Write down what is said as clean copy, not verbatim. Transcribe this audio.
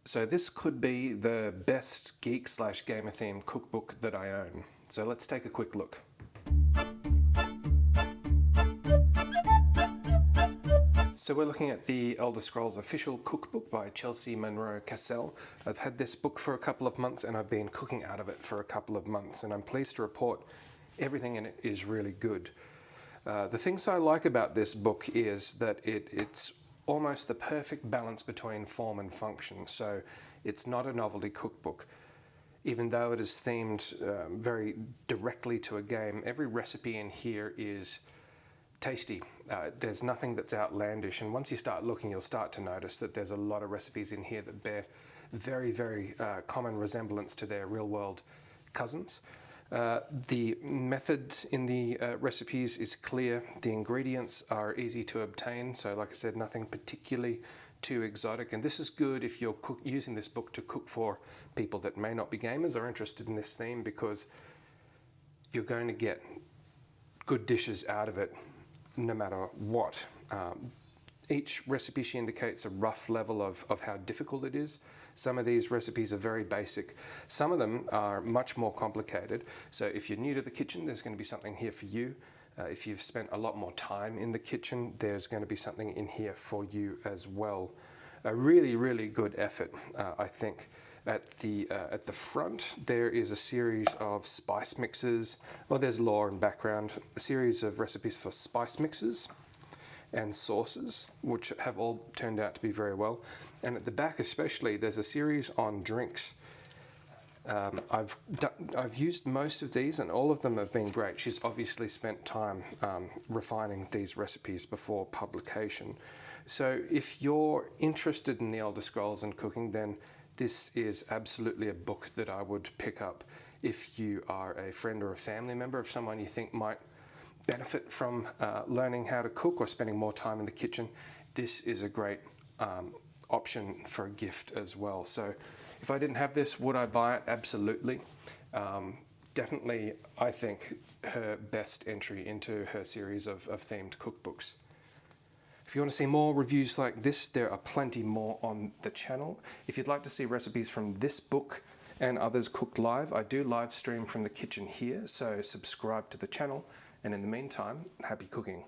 So this could be the best geek / gamer themed cookbook that I own. So let's take a quick look. So we're looking at the Elder Scrolls official cookbook by Chelsea Monroe-Cassel. I've had this book for a couple of months and I've been cooking out of it for a couple of months, and I'm pleased to report everything in it is really good. The things I like about this book is that it's almost the perfect balance between form and function. So it's not a novelty cookbook. Even though it is themed very directly to a game, every recipe in here is tasty. There's nothing that's outlandish, and once you start looking, you'll start to notice that there's a lot of recipes in here that bear very common resemblance to their real-world cousins. The method in the recipes is clear. The ingredients are easy to obtain, so like I said, nothing particularly too exotic, and this is good if you're using this book to cook for people that may not be gamers or interested in this theme, because you're going to get good dishes out of it no matter what. Each recipe, she indicates a rough level of how difficult it is. Some of these recipes are very basic. Some of them are much more complicated. So if you're new to the kitchen, there's going to be something here for you. If you've spent a lot more time in the kitchen, there's going to be something in here for you as well. A really good effort, I think. At the front, there is a series of spice mixes. Well, there's lore and background. A series of recipes for spice mixes and sauces, which have all turned out to be very well. And at the back especially, there's a series on drinks. I've used most of these and all of them have been great. She's obviously spent time refining these recipes before publication. So if you're interested in the Elder Scrolls and cooking, then this is absolutely a book that I would pick up. If you are a friend or a family member of someone you think might benefit from learning how to cook or spending more time in the kitchen, this is a great option for a gift as well. So if I didn't have this, would I buy it? Absolutely. Definitely, I think, her best entry into her series of themed cookbooks. If you want to see more reviews like this, there are plenty more on the channel. If you'd like to see recipes from this book and others cooked live, I do live stream from the kitchen here, so subscribe to the channel. And in the meantime, happy cooking.